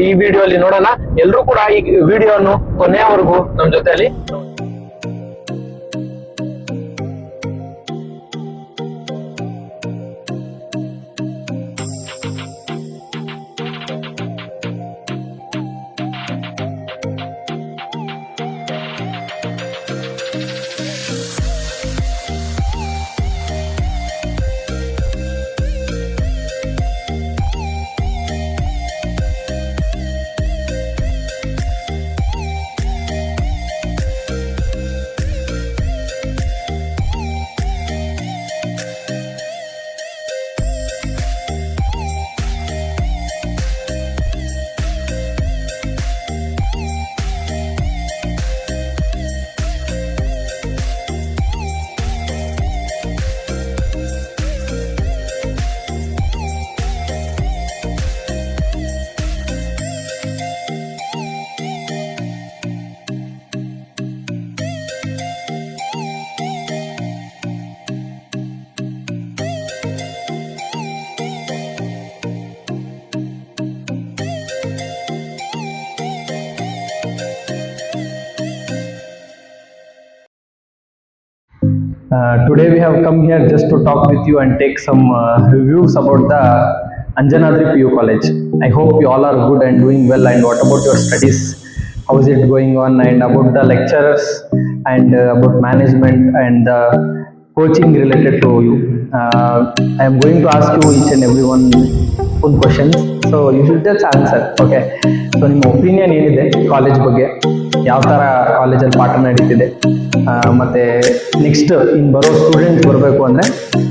ಈ ವಿಡಿಯೋ ಅಲ್ಲಿ ನೋಡೋಣ. ಎಲ್ರು ಕೂಡ ಈ ವಿಡಿಯೋನು ಕೊನೆಯವರೆಗೂ ನಮ್ ಜೊತೆಯಲ್ಲಿ today we have come here just to talk with you and take some reviews about the Anjanadri PU College. I hope you all are good and doing well. And what about your studies? How is it going on? And about the lecturers and about management and the coaching related to you. I am going to ask you each and every one questions. So you should just answer. Okay. So ನಿಮ್ಮ opinion ಏನಿದೆ college ಬಗ್ಗೆ, ಯಾವ ಥರ ಕಾಲೇಜಲ್ಲಿ ಪಾಠ ನಡೀತಿದೆ, ಮತ್ತು next ಇನ್ನು ಬರೋ ಸ್ಟೂಡೆಂಟ್ಸ್ ಬರಬೇಕು ಅಂದರೆ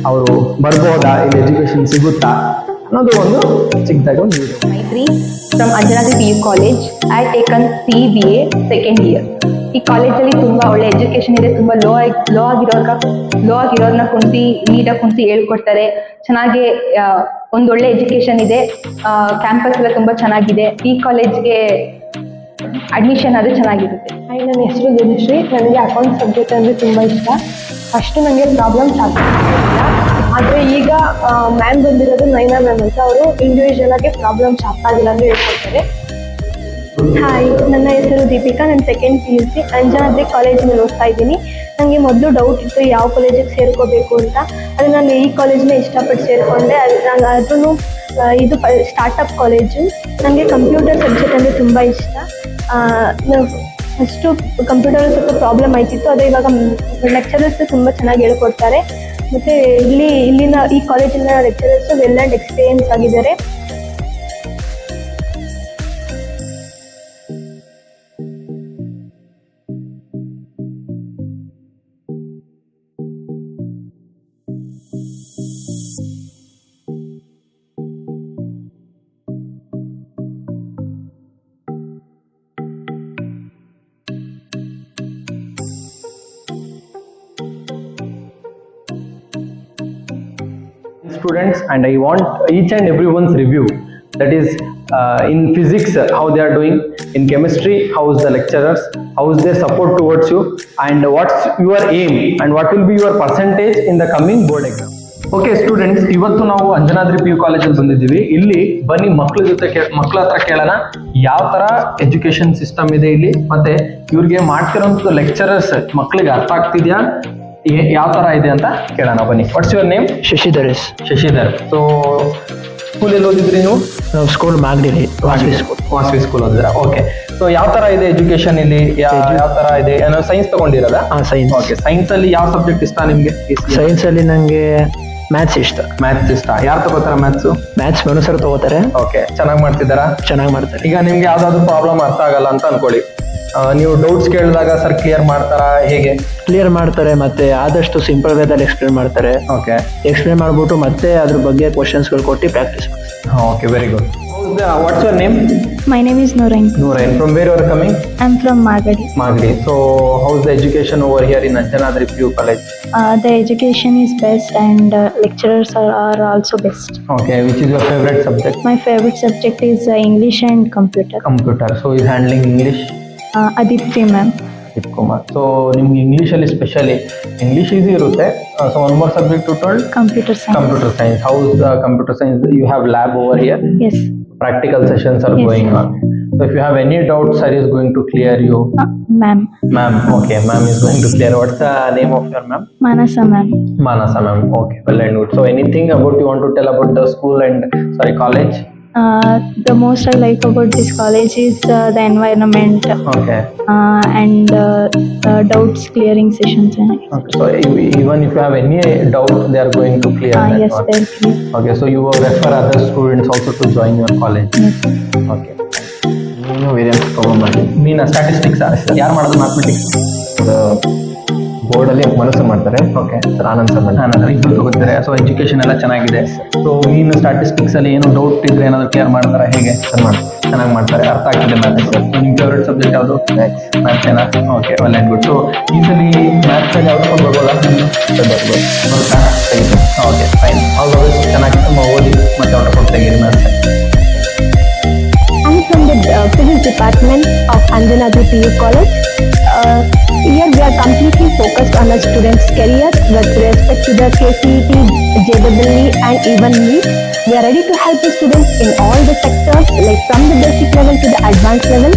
ಅವರು ಬರ್ಬೋದಾ, ಇಲ್ಲಿ ಎಜುಕೇಷನ್ ಸಿಗುತ್ತಾ ಅನ್ನೋದು ಒಂದು ಚಿಕ್ಕದಾಗಿ ಒಂದು video. Maitri from Anjanadri PU College. I taken CBA second year. ಈ ಕಾಲೇಜಲ್ಲಿ ತುಂಬಾ ಒಳ್ಳೆ ಎಜುಕೇಶನ್ ಇದೆ. ತುಂಬಾ ಲೋ ಆಗಿರೋರ್ನ ಕುಣಿಸಿ ನೀಟಾಗಿ ಕುಣಿಸಿ ಹೇಳ್ಕೊಡ್ತಾರೆ. ಚೆನ್ನಾಗಿ ಒಂದೊಳ್ಳೆ ಎಜುಕೇಶನ್ ಇದೆ. ಕ್ಯಾಂಪಸ್ ಎಲ್ಲ ತುಂಬಾ ಚೆನ್ನಾಗಿದೆ. ಈ ಕಾಲೇಜ್ಗೆ ಅಡ್ಮಿಷನ್ ಅದು ಚೆನ್ನಾಗಿರುತ್ತೆ. ನನ್ನ ಹೆಸರು ದಿನಶ್ರೀ. ನನಗೆ ಅಕೌಂಟ್ ಸಬ್ಜೆಕ್ಟ್ ಅಂದರೆ ತುಂಬ ಇಷ್ಟ. ಫಸ್ಟು ನನಗೆ ಪ್ರಾಬ್ಲಮ್ಸ್ ಆಗ್ತಿಲ್ಲ, ಆದರೆ ಈಗ ಮ್ಯಾಮ್ ಬಂದಿರೋದು ನೈನಾ ಮ್ಯಾಮ್ ಅಂತ. ಅವರು ಇಂಡಿವಿಜುವಲ್ ಆಗಿ ಪ್ರಾಬ್ಲಮ್ಸ್ ಆಗ್ತಾಗಿಲ್ಲ ಅಂದರೆ ಹೇಳ್ಕೊಡ್ತಾರೆ. ಹಾಯ್, ನನ್ನ ಹೆಸರು ದೀಪಿಕಾ. ನಾನು ಸೆಕೆಂಡ್ PUC ಅಂಜನಾದ್ರಿ ಕಾಲೇಜಿನಲ್ಲಿ ಓದ್ತಾ ಇದ್ದೀನಿ. ನನಗೆ ಮೊದಲು ಡೌಟ್ ಇತ್ತು ಯಾವ ಕಾಲೇಜಿಗೆ ಸೇರ್ಕೋಬೇಕು ಅಂತ. ಅದು ನಾನು ಈ ಕಾಲೇಜನ್ನ ಇಷ್ಟಪಟ್ಟು ಸೇರಿಕೊಂಡೆ. ಅದೂ ಇದು ಸ್ಟಾರ್ಟಪ್ ಕಾಲೇಜು. ನನಗೆ ಕಂಪ್ಯೂಟರ್ ಸಬ್ಜೆಕ್ಟ್ ಅಂದರೆ ತುಂಬ ಇಷ್ಟ. ಅಷ್ಟು ಕಂಪ್ಯೂಟರ್ ಸ್ವಲ್ಪ ಪ್ರಾಬ್ಲಮ್ ಆಯ್ತಿತ್ತು. ಆದರೆ ಇವಾಗ ಲೆಕ್ಚರರ್ಸ್ ತುಂಬ ಚೆನ್ನಾಗಿ ಹೇಳ್ಕೊಡ್ತಾರೆ. ಮತ್ತು ಇಲ್ಲಿನ ಈ ಕಾಲೇಜಿನ ಲೆಕ್ಚರರ್ಸ್ ವೆಲ್ ಆ್ಯಂಡ್ ಎಕ್ಸ್ಪೀರಿಯನ್ಸ್ ಆಗಿದ್ದಾರೆ. Students, and I want each and everyone's review, that is in physics how they are doing, in chemistry how is the lecturers, how is their support towards you, and what's your aim and what will be your percentage in the coming board exam. Okay students, ಇವತ್ತು ನಾವು Anjanadri PU ಕಾಲೇಜಲ್ಲಿ ಬಂದಿದ್ದೀವಿ. ಇಲ್ಲಿ ಬನ್ನಿ ಮಕ್ಕಳ ಹತ್ರ ಕೇಳೋಣ ಯಾವ ತರ ಎಜುಕೇಶನ್ ಸಿಸ್ಟಮ್ ಇದೆ ಇಲ್ಲಿ, ಮತ್ತೆ ಇವ್ರಿಗೆ ಮಾಡ್ತಿರೋಂಥ ಲೆಕ್ಚರರ್ಸ್ ಮಕ್ಕಳಿಗೆ ಅರ್ಥ ಆಗ್ತಿದ್ಯಾ, ಯಾವ ತರ ಇದೆ ಅಂತ ಕೇಳೋಣ ಬನ್ನಿ. What's your name? Shashidhar. So school ಎಲ್ಲಿ ಓದಿದ್ರಿ ನೀವು? ನಾವು ಸ್ಕೂಲ್ ಮಾಗಡಿಲಿ ವಾಸವಿ ಸ್ಕೂಲ್ ಓದಿದ್ರ. ಓಕೆ, ಸೊ ಯಾವ ತರ ಇದೆ ಎಜುಕೇಶನ್ ಇಲ್ಲಿ, ಯಾವ ತರ ಇದೆ? ಏನೋ ಸೈನ್ಸ್ ತಗೊಂಡಿರೋದಾ? ಸೈನ್ಸ್. ಓಕೆ, ಸೈನ್ಸ್ ಅಲ್ಲಿ ಯಾವ ಸಬ್ಜೆಕ್ಟ್ ಇಷ್ಟ ನಿಮ್ಗೆ? ಸೈನ್ಸ್ ಅಲ್ಲಿ ನಂಗೆ ಮ್ಯಾಥ್ಸ್ ಇಷ್ಟ. ಮ್ಯಾಥ್ಸ್ ಇಷ್ಟ. ಯಾರು ತಗೋತಾರ ಮ್ಯಾಥ್ಸ್? ಮನು ಸರ್ ತಗೋತಾರೆ. ಓಕೆ, ಚೆನ್ನಾಗಿ ಮಾಡ್ತಿದ್ದಾರಾ? ಚೆನ್ನಾಗಿ ಮಾಡ್ತಾರೆ. ಈಗ ನಿಮ್ಗೆ ಯಾವ್ದಾದ್ರು ಪ್ರಾಬ್ಲಮ್ ಅರ್ಥ ಆಗಲ್ಲ ಅಂತ ಅನ್ಕೊಳ್ಳಿ, ನೀವು ಡೌಟ್ಸ್ ಕೇಳಿದಾಗ ಸರ್ ಕ್ಲಿಯರ್ ಮಾಡ್ತಾರಾ, ಹೇಗೆ? ಕ್ಲಿಯರ್ ಮಾಡ್ತಾರೆ, ಮತ್ತೆ ಆದಷ್ಟು ಸಿಂಪಲ್ ವೇದಲ್ಲಿ ಎಕ್ಸ್ಪ್ಲೇನ್ ಮಾಡ್ತಾರೆ. ಓಕೆ, ಎಕ್ಸ್ಪ್ಲೇನ್ ಮಾಡ್ಬಿಟ್ಟು ಮತ್ತೆ ಅದ್ರ ಬಗ್ಗೆ ಕ್ವಶನ್ಸ್ಗಳು ಕೊಟ್ಟು ಪ್ರಾಕ್ಟೀಸ್ ಮಾಡ್ತಾರೆ. Okay, very good. What's your name? My name is Norain. Norain. From where you are coming? I'm from Magadi. Magadi. So how's the education over here in Anjanadri PU College? The education is best and lecturers are also best. Okay, which is your favorite subject? My favorite subject is English and computer. Computer. So is handling English? Aditya ma'am. Aditya Kumar. So ನಿಮ್ಗೆ English ಅಲ್ಲಿ specially English easy ಇರುತ್ತೆ. So one more subject you told? Computer science. Computer science. How is the computer science? You have lab over here? Yes. Practical sessions are Yes. going on. So if you have any doubts, sir is going to clear you. Ma'am. Ma'am. Okay, ma'am is going to clear. What's the name of your ma'am? Manasa ma'am. Manasa ma'am. Okay, well and good. So anything about you want to tell about the school and college? The most I like about this college is the environment Okay. and doubts clearing sessions. Okay. So even if you have any doubt, they are going to clear that Yes, one. they're clear. Okay. So you will refer other students also to join your college. Yes. Okay. ನೀನು variance ತಗೊಂಡ್ಬಂದು ನೀನು statistics ಯಾರು ಮಾಡೋದು? Mathematics ಬೋರ್ಡಲ್ಲಿ ಮನಸ್ಸು ಮಾಡ್ತಾರೆ. Okay, Anand sir Anand ಇಬ್ಬರು ತಗೋತಾರೆ. So education ಎಲ್ಲ ಚೆನ್ನಾಗಿದೆ. ಸೊ ನೀನು ಸ್ಟ್ಯಾಟಿಸ್ಟಿಕ್ಸ್ ಅಲ್ಲಿ ಏನು ಡೌಟ್ ಇದ್ರೆ ಏನಾದ್ರು ಕ್ಲಿಯರ್ ಮಾಡ್ತಾರಾ, ಹೇಗೆ? ಚೆನ್ನಾಗಿ ಮಾಡ್ತಾರೆ, ಅರ್ಥ ಆಗ್ತಿದೆ ಮ್ಯಾಥ್ಸ್. ಸೊ ನಿಮ್ಮ ಫೇವ್ರೇಟ್ ಸಬ್ಜೆಕ್ಟ್ ಯಾವುದು? ಮ್ಯಾಥ್ಸ್ ಏನಾ? Okay, well and good. So ಈ ಸಲ ಮ್ಯಾಥ್ಸ್ ಅಲ್ಲಿ ಯಾವ್ದು ಬರ್ಬೋದಾ? ಬರುತ್ತಾ? Okay, fine. ಆಲ್ ಆಲ್ವೇಸ್ ಚೆನ್ನಾಗಿ ಓದಿ ಮತ್ತೆ ಔಟ್ ಆಫ್ ತೆಗೀರಿ maths. I'm from the physics department of Anjanadri PU College. Here we are completely focused on a student's career with respect to the KCET, JEE and even NEET. We are ready to help the students in all the sectors, like from the basic level to the advanced level.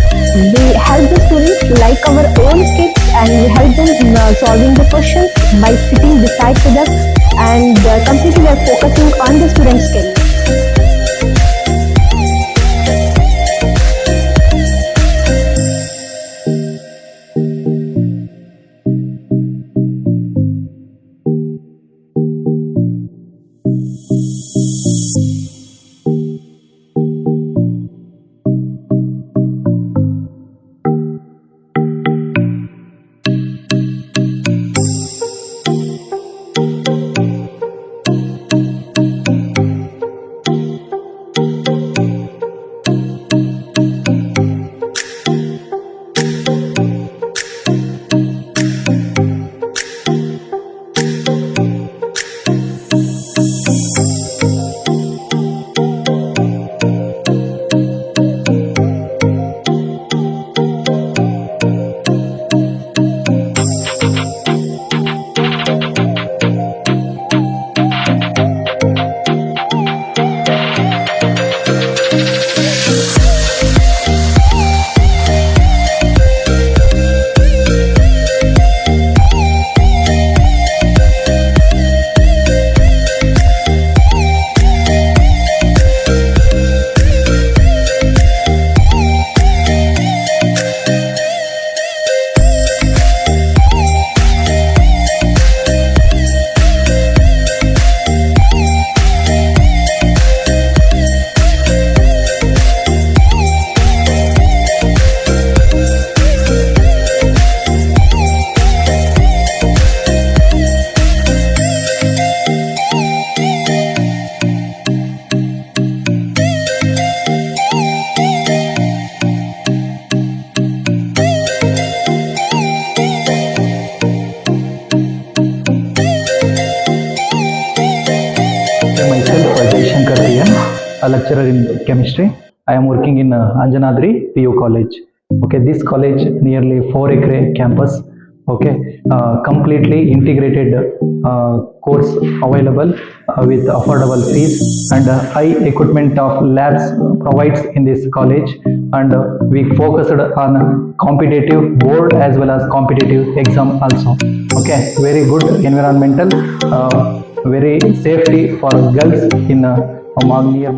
We help the students like our own kids, and we help them in solving the questions by sitting beside to them, and completely we are focusing on the student's career. a lecturer in chemistry. I am working in Anjanadri PU College. Okay, this college nearly 4-acre campus. Okay, completely integrated course available with affordable fees and high equipment of labs provides in this college, and we focused on competitive board as well as competitive exam also. Okay, very good environmental, very safety for girls in near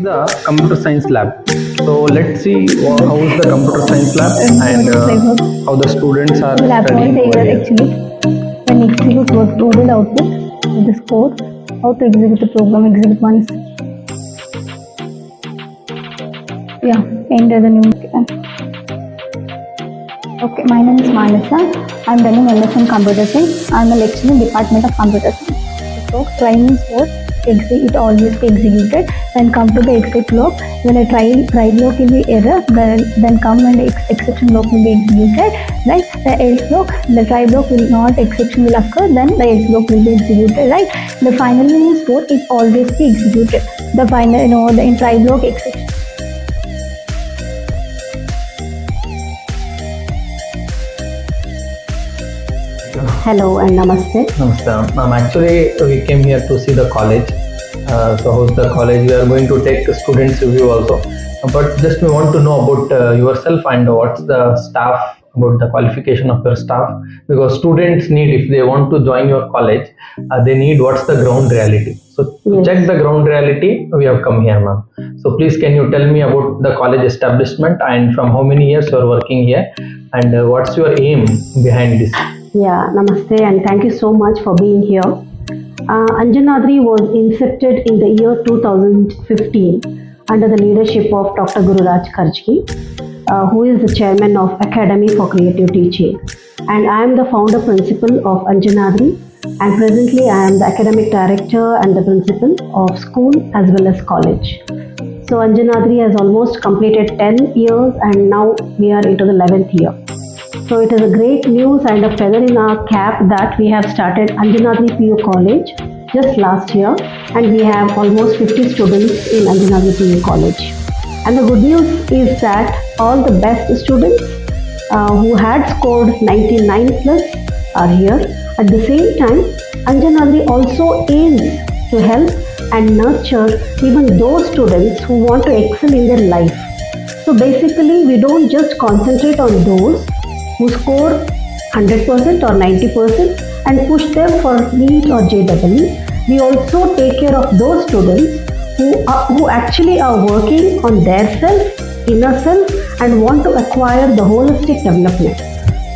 the computer science lab. So let's see how is the computer science lab and how the students are The lab studying point over here here. actually when execute what Google output of this code, how to execute the program, execute once. Yeah, enter the new. Okay, my name is Manasa. I'm running LS in Computer Science. I'm a lecturer in Department of Computer Science. So trying for it always be executed. Then come to the exit block. When a try block will be error, then come and exception block will be executed. Right? The else block, the try block will not, exception will occur. Then the else block will be executed. Right? The final means for it always be executed. The final, the in try block exception. Hello and namaste. Namaste. Actually, we came here to see the college. So how's the college? We are going to take a students review also. But just we want to know about yourself and what's the staff, about the qualification of your staff. Because students need, if they want to join your college, they need what's the ground reality. So to Yes. check the ground reality, we have come here, ma'am. So please can you tell me about the college establishment and from how many years you are working here and what's your aim behind this? Yeah, namaste and thank you so much for being here. Anjanadri was incepted in the year 2015 under the leadership of Dr. Gururaj Karjki, who is the chairman of Academy for Creative Teaching. And I am the founder principal of Anjanadri, and presently I am the academic director and the principal of school as well as college. So Anjanadri has almost completed 10 years and now we are into the 11th year. So it is a great news and a feather in our cap that we have started Anjanadri PU College just last year, and we have almost 50 students in Anjanadri PU College. And the good news is that all the best students who had scored 99 plus are here. At the same time, Anjanadri also aims to help and nurture even those students who want to excel in their life. So basically, we don't just concentrate on those who score 100% or 90% and push them for NEET or JEE. We also take care of those students who actually are working on their self, inner self, and want to acquire the holistic development.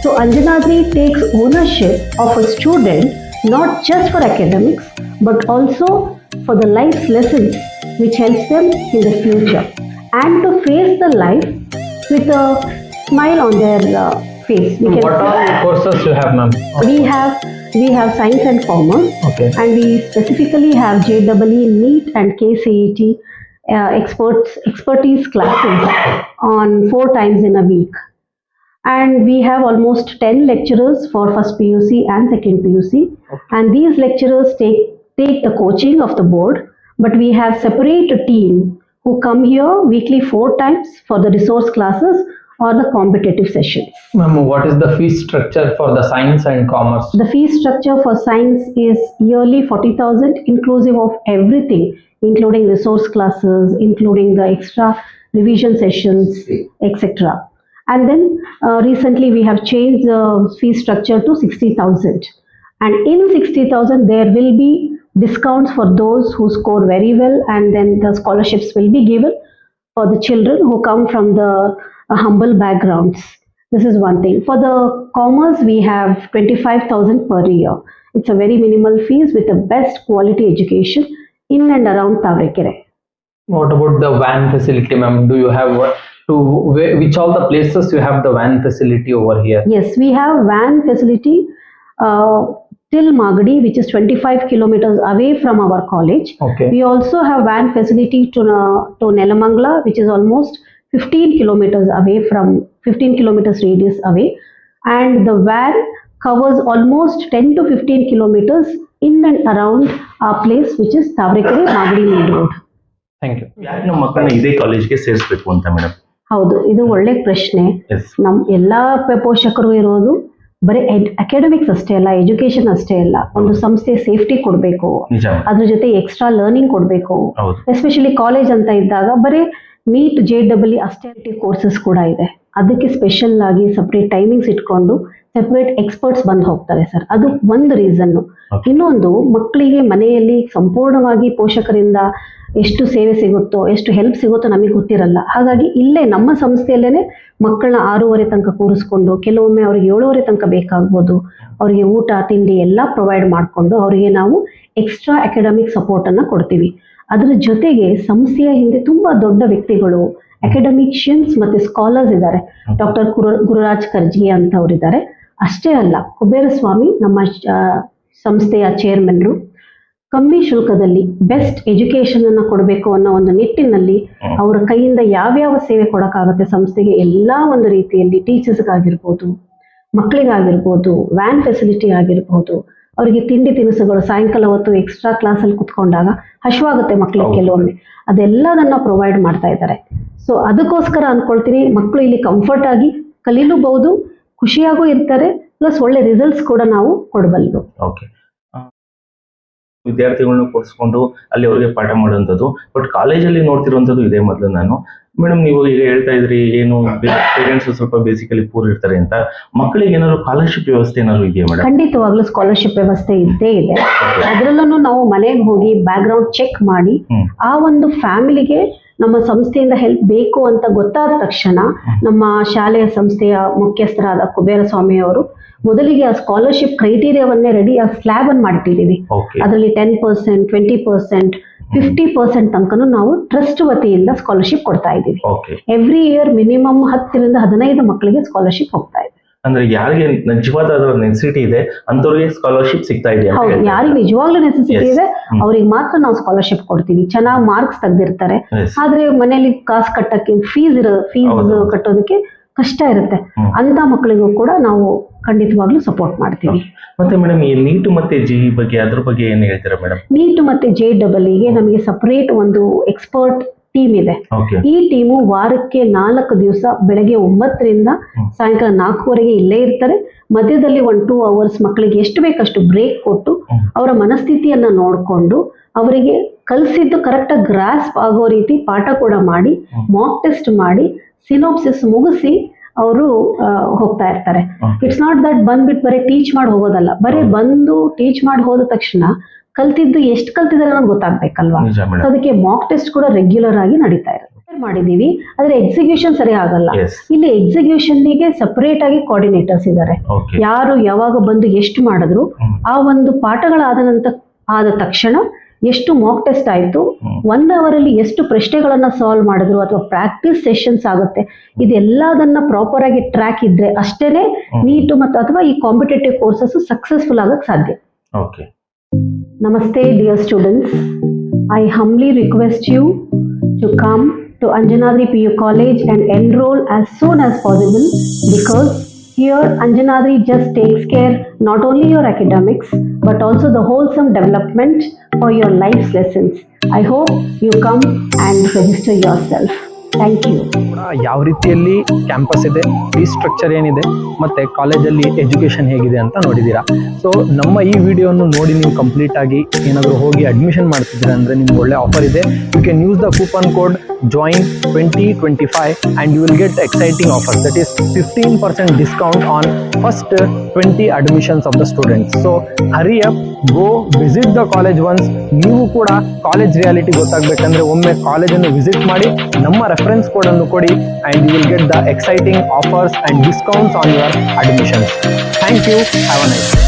So Anjanadri takes ownership of a student not just for academics but also for the life lessons which helps them in the future and to face the life with a smile on their face. What all courses you have, ma'am? We have science and commerce. Okay. And we specifically have JEE, NEET and KCET expertise classes on 4 times in a week. And we have almost 10 lecturers for first PUC and second PUC. And these lecturers take the coaching of the board, but we have separate a team who come here weekly 4 times for the resource classes or the competitive sessions. Ma'am, what is the fee structure for the science and commerce? The fee structure for science is yearly 40,000 inclusive of everything, including resource classes, including the extra revision sessions, etc. And then recently we have changed the fee structure to 60,000. And in 60,000 there will be discounts for those who score very well, and then the scholarships will be given for the children who come from the humble backgrounds. This is one thing. For the commerce, we have 25,000 per year. It's a very minimal fees with the best quality education in and around Tavrekere. What about the van facility, ma'am? Do you have which all the places you have the van facility over here? Yes, we have van facility till Magadi, which is 25 kilometers away from our college. Okay. We also have van facility to Nelamangala, which is almost 15 kilometers radius away. and the van covers almost 10 to 15 kilometers in and around our place, which is Tavrekere Magadi Main Road. Thank you. ಯಾಕೆ ನಮ್ಮ ಮಕ್ಕಳನ್ನ ಇದೇ ಕಾಲೇಜ್ಗೆ ಸೇರಿಸ್ಬೇಕು ಅಂತ madam? ಹೌದು, ಇದು ಒಳ್ಳೆ ಪ್ರಶ್ನೆ. ನಮ್ ಎಲ್ಲಾ ಪೋಷಕರು ಇರೋದು ಬರೀ ಅಕಾಡೆಮಿಕ್ಸ್ ಅಷ್ಟೇ ಅಲ್ಲ, ಎಜುಕೇಶನ್ ಅಷ್ಟೇ ಅಲ್ಲ, ಒಂದು ಸಂಸ್ಥೆ ಸೇಫ್ಟಿ ಕೊಡಬೇಕು, ಅದ್ರ ಜೊತೆ ಎಕ್ಸ್ಟ್ರಾ ಲರ್ನಿಂಗ್ ಕೊಡಬೇಕು. ಎಸ್ಪೆಷಲಿ ಕಾಲೇಜ್ ಅಂತ ಇದ್ದಾಗ ಬರೀ ನೀಟ್ JEE ಅಷ್ಟೇ ಕೋರ್ಸಸ್ ಕೂಡ ಇದೆ. ಅದಕ್ಕೆ ಸ್ಪೆಷಲ್ ಆಗಿ ಸಪ್ರೇಟ್ ಟೈಮಿಂಗ್ಸ್ ಇಟ್ಕೊಂಡು ಸೆಪರೇಟ್ ಎಕ್ಸ್ಪರ್ಟ್ಸ್ ಬಂದು ಹೋಗ್ತಾರೆ ಸರ್. ಅದು ಒಂದು ರೀಸನ್ನು. ಇನ್ನೊಂದು, ಮಕ್ಕಳಿಗೆ ಮನೆಯಲ್ಲಿ ಸಂಪೂರ್ಣವಾಗಿ ಪೋಷಕರಿಂದ ಎಷ್ಟು ಸೇವೆ ಸಿಗುತ್ತೋ, ಎಷ್ಟು ಹೆಲ್ಪ್ ಸಿಗುತ್ತೋ ನಮಗೆ ಗೊತ್ತಿರಲ್ಲ. ಹಾಗಾಗಿ ಇಲ್ಲೇ ನಮ್ಮ ಸಂಸ್ಥೆಯಲ್ಲೇನೆ ಮಕ್ಕಳನ್ನ 6:30 ತನಕ ಕೂರಿಸ್ಕೊಂಡು, ಕೆಲವೊಮ್ಮೆ ಅವ್ರಿಗೆ 7:30 ತನಕ ಬೇಕಾಗ್ಬೋದು, ಅವರಿಗೆ ಊಟ ತಿಂಡಿ ಎಲ್ಲ ಪ್ರೊವೈಡ್ ಮಾಡಿಕೊಂಡು ಅವರಿಗೆ ನಾವು ಎಕ್ಸ್ಟ್ರಾ ಅಕಾಡೆಮಿಕ್ ಸಪೋರ್ಟ್ ಅನ್ನ ಕೊಡ್ತೀವಿ. ಅದರ ಜೊತೆಗೆ ಸಂಸ್ಥೆಯ ಹಿಂದೆ ತುಂಬಾ ದೊಡ್ಡ ವ್ಯಕ್ತಿಗಳು, ಅಕಾಡೆಮಿಷಿಯನ್ಸ್ ಮತ್ತೆ ಸ್ಕಾಲರ್ಸ್ ಇದ್ದಾರೆ. ಡಾಕ್ಟರ್ ಗುರುರಾಜ್ ಕರ್ಜಗಿ ಅಂತ ಅವರಿದ್ದಾರೆ. ಅಷ್ಟೇ ಅಲ್ಲ, ಕುಬೇರಸ್ವಾಮಿ ನಮ್ಮ ಸಂಸ್ಥೆಯ ಚೇರ್ಮನ್ರು ಕಮ್ಮಿ ಶುಲ್ಕದಲ್ಲಿ ಬೆಸ್ಟ್ ಎಜುಕೇಶನ್ ಅನ್ನ ಕೊಡಬೇಕು ಅನ್ನೋ ಒಂದು ನಿಟ್ಟಿನಲ್ಲಿ ಅವರ ಕೈಯಿಂದ ಯಾವ್ಯಾವ ಸೇವೆ ಕೊಡಕ್ಕಾಗತ್ತೆ ಸಂಸ್ಥೆಗೆ, ಎಲ್ಲಾ ಒಂದು ರೀತಿಯಲ್ಲಿ ಟೀಚರ್ಸ್ಗಾಗಿರ್ಬೋದು, ಮಕ್ಕಳಿಗಾಗಿರ್ಬೋದು, ವ್ಯಾನ್ ಫೆಸಿಲಿಟಿ ಆಗಿರ್ಬೋದು, ಅವರಿಗೆ ತಿಂಡಿ ತಿನಿಸುಗಳು, ಸಾಯಂಕಾಲ ಹೊತ್ತು ಎಕ್ಸ್ಟ್ರಾ ಕ್ಲಾಸಲ್ಲಿ ಕುತ್ಕೊಂಡಾಗ ಹಶ್ವಾಗುತ್ತೆ ಮಕ್ಕಳಿಗೆ ಕೆಲವೊಮ್ಮೆ, ಅದೆಲ್ಲದನ್ನ ಪ್ರೊವೈಡ್ ಮಾಡ್ತಾ ಇದ್ದಾರೆ. ಸೊ ಅದಕ್ಕೋಸ್ಕರ ಅನ್ಕೊಳ್ತೀನಿ, ಮಕ್ಕಳು ಇಲ್ಲಿ ಕಂಫರ್ಟ್ ಆಗಿ ಕಲೀಲೂಬಹುದು, ಖುಷಿಯಾಗೂ ಇರ್ತಾರೆ, ಪ್ಲಸ್ ಒಳ್ಳೆ ರಿಸಲ್ಟ್ಸ್ ಕೂಡ ನಾವು ಕೊಡಬಲ್ಲು. ಓಕೆ, ವಿದ್ಯಾರ್ಥಿಗಳನ್ನ ಕೂರಿಸ್ಕೊಂಡು ಅಲ್ಲಿ ಅವರಿಗೆ ಪಾಠ ಮಾಡುವಂಥದ್ದು. ಬಟ್ ಕಾಲೇಜಲ್ಲಿ ನೋಡ್ತಿರುವಂಥದ್ದು ಇದೇ ಮೊದಲು ನಾನು. ಮೇಡಮ್, ನೀವು ಈಗ ಹೇಳ್ತಾ ಇದ್ರಿ ಏನು ಪೇರೆಂಟ್ಸ್ ಸ್ವಲ್ಪ ಬೇಸಿಕಲಿ ಪೂರ್ ಇರ್ತಾರೆ ಅಂತ. ಮಕ್ಕಳಿಗೆ ಏನಾದ್ರು ಸ್ಕಾಲರ್ಶಿಪ್ ವ್ಯವಸ್ಥೆ ಏನಾದ್ರು ಇದೆಯಾ ಮೇಡಮ್? ಖಂಡಿತವಾಗ್ಲೂ ಸ್ಕಾಲರ್ಶಿಪ್ ವ್ಯವಸ್ಥೆ ಇದ್ದೇ ಇದೆ. ಅದರಲ್ಲೂ ನಾವು ಮನೆಗೆ ಹೋಗಿ ಬ್ಯಾಕ್ ಗ್ರೌಂಡ್ ಚೆಕ್ ಮಾಡಿ ಆ ಒಂದು ಫ್ಯಾಮಿಲಿಗೆ ನಮ್ಮ ಸಂಸ್ಥೆಯಿಂದ ಹೆಲ್ಪ್ ಬೇಕು ಅಂತ ಗೊತ್ತಾದ ತಕ್ಷಣ ನಮ್ಮ ಶಾಲೆಯ ಸಂಸ್ಥೆಯ ಮುಖ್ಯಸ್ಥರಾದ ಕುಬೇರಸ್ವಾಮಿ ಅವರು ಮೊದಲಿಗೆ ಆ ಸ್ಕಾಲರ್ಶಿಪ್ ಕ್ರೈಟೀರಿಯಾವನ್ನೇ ರೆಡಿ, ಆ ಸ್ಲ್ಯಾಬ್ ಅನ್ನು ಮಾಡಿಟ್ಟಿದ್ದೀವಿ. ಅದರಲ್ಲಿ 10%, 20%, 50% ತನಕನೂ ನಾವು ಟ್ರಸ್ಟ್ ವತಿಯಿಂದ ಸ್ಕಾಲರ್ಶಿಪ್ ಕೊಡ್ತಾ ಇದ್ದೀವಿ. ಎವ್ರಿ ಇಯರ್ ಮಿನಿಮಮ್ 10 ರಿಂದ 15 ಮಕ್ಕಳಿಗೆ ಸ್ಕಾಲರ್ಶಿಪ್ ಹೋಗ್ತಾ ಇದೆ. ಅಂದ್ರೆ ಯಾರಿಗೆ ನಿಜವಾದ ನೆಸೆಸಿಟಿ ಇದೆ ಅಂತವ್ರಿಗೆ ಸ್ಕಾಲರ್ಶಿಪ್ ಸಿಗ್ತಾ ಇದೆ? ಹೌದು, ಯಾರಿಗೆ ನಿಜವಾಗ್ಲೂ ನೆಸೆಸಿಟಿ ಇದೆ ಅವ್ರಿಗೆ ಮಾತ್ರ ನಾವು ಸ್ಕಾಲರ್ಶಿಪ್ ಕೊಡ್ತೀವಿ. ಚೆನ್ನಾಗಿ ಮಾರ್ಕ್ಸ್ ತೆಗ್ದಿರ್ತಾರೆ, ಆದ್ರೆ ಮನೆಯಲ್ಲಿ ಕಾಸು ಕಟ್ಟಕ್ಕೆ ಫೀಸ್ ಕಟ್ಟೋದಕ್ಕೆ ಕಷ್ಟ ಇರುತ್ತೆ, ಅಂತ ಮಕ್ಕಳಿಗೂ ಕೂಡ ನಾವು ಖಂಡಿತವಾಗ್ಲೂ ಸಪೋರ್ಟ್ ಮಾಡ್ತೀವಿ. ಮತ್ತೆ ಮೇಡಮ್, ಈ ನೀಟ್ ಮತ್ತೆ JEE ಬಗ್ಗೆ ಅದ್ರ ಬಗ್ಗೆ ಏನ್ ಹೇಳ್ತೀರಾ ಮೇಡಮ್? ನೀಟ್ ಮತ್ತೆ JEE ನಮಗೆ ಸಪರೇಟ್ ಒಂದು ಎಕ್ಸ್ಪರ್ಟ್ ಟೀಮ್ ಇದೆ. ಈ ಟೀಮು ವಾರಕ್ಕೆ 4 ದಿವಸ ಬೆಳಗ್ಗೆ 9 ರಿಂದ ಸಾಯಂಕಾಲ 4:30 ಇಲ್ಲೇ ಇರ್ತಾರೆ. ಮಧ್ಯದಲ್ಲಿ 1-2 ಅವರ್ಸ್ ಮಕ್ಕಳಿಗೆ ಎಷ್ಟು ಬೇಕಷ್ಟು ಬ್ರೇಕ್ ಕೊಟ್ಟು ಅವರ ಮನಸ್ಥಿತಿಯನ್ನ ನೋಡ್ಕೊಂಡು ಅವರಿಗೆ ಕಲಿಸಿದ್ದು ಕರೆಕ್ಟಾಗಿ ಗ್ರಾಸ್ಪ್ ಆಗೋ ರೀತಿ ಪಾಠ ಕೂಡ ಮಾಡಿ, ಮಾಕ್ ಟೆಸ್ಟ್ ಮಾಡಿ, ಸಿನೋಪ್ಸಿಸ್ ಮುಗಿಸಿ ಅವರು ಹೋಗ್ತಾ ಇರ್ತಾರೆ. ಇಟ್ಸ್ ನಾಟ್ ದಟ್ ಬಂದ್ಬಿಟ್ಟು ಬರೀ ಟೀಚ್ ಮಾಡಿ ಹೋಗೋದಲ್ಲ, ಬರೀ ಬಂದು ಟೀಚ್ ಮಾಡಿ ಹೋದ ತಕ್ಷಣ ಕಲ್ತಿದ್ದು ಎಷ್ಟು ಕಲ್ತಿದ್ದಾರೆ ಅನ್ನೋದು ಗೊತ್ತಾಗ್ಬೇಕಲ್ವಾ. ಅದಕ್ಕೆ ಮಾಕ್ ಟೆಸ್ಟ್ ಕೂಡ ರೆಗ್ಯುಲರ್ ಆಗಿ ನಡೀತಾ ಇರುತ್ತೆ. ಮಾಡಿದೀವಿ, ಆದ್ರೆ ಎಕ್ಸಿಕ್ಯೂಷನ್ ಸರಿ ಆಗಲ್ಲ. ಇಲ್ಲಿ ಎಕ್ಸಿಕ್ಯೂಷನ್ ಗೆ ಸಪರೇಟ್ ಆಗಿ ಕೋಆರ್ಡಿನೇಟರ್ಸ್ ಇದ್ದಾರೆ. ಯಾರು ಯಾವಾಗ ಬಂದು ಎಷ್ಟು ಮಾಡಿದ್ರು, ಆ ಒಂದು ಆದ ತಕ್ಷಣ ಎಷ್ಟು ಮಾಕ್ ಟೆಸ್ಟ್ ಆಯ್ತು, 1 ಅವರಲ್ಲಿ ಎಷ್ಟು ಪ್ರಶ್ನೆಗಳನ್ನ ಸಾಲ್ವ್ ಮಾಡಿದ್ರು, ಅಥವಾ ಪ್ರಾಕ್ಟೀಸ್ ಸೆಷನ್ಸ್ ಆಗುತ್ತೆ, ಇದೆಲ್ಲದನ್ನ ಪ್ರಾಪರ್ ಆಗಿ ಟ್ರ್ಯಾಕ್ ಇದ್ರೆ ಅಷ್ಟೇನೆ ನೀಟ್ ಮತ್ತು ಅಥವಾ ಈ ಕಾಂಪಿಟೇಟಿವ್ ಕೋರ್ಸಸ್ ಸಕ್ಸಸ್ಫುಲ್ ಆಗಕ್ಕೆ ಸಾಧ್ಯ. Namaste dear students, I humbly request you to come to Anjanadri PU College and enroll as soon as possible, because here Anjanadri just takes care not only your academics but also the wholesome development for your life's lessons. I hope you come and register yourself. Thank you. ಯಾವ ರೀತಿಯಲ್ಲಿ campus ಇದೆ, fees structure ಏನಿದೆ, ಮತ್ತೆ ಕಾಲೇಜಲ್ಲಿ education ಹೇಗಿದೆ ಅಂತ ನೋಡಿದ್ದೀರಾ. So ನಮ್ಮ ಈ ವಿಡಿಯೋನು ನೋಡಿ ನೀವು ಕಂಪ್ಲೀಟ್ ಆಗಿ ಏನಾದರೂ ಹೋಗಿ ಅಡ್ಮಿಷನ್ ಮಾಡ್ತಿದ್ದೀರಾ ಅಂದರೆ ನಿಮ್ಗೆ ಒಳ್ಳೆ ಆಫರ್ ಇದೆ. You can use the coupon code JOIN 2025 and you will get exciting offers, that is 15% discount on first 20 admissions of the students. So hurry up, go visit the college once. ನೀವು ಕೂಡ college reality ಗೊತ್ತಾಗಬೇಕಂದ್ರೆ ಒಮ್ಮೆ ಕಾಲೇಜನ್ನು visit ಮಾಡಿ, ನಮ್ಮ reference code ಅನ್ನು ಕೊಡಿ, and you will get the exciting offers and discounts on your admissions. Thank you. Have a nice day.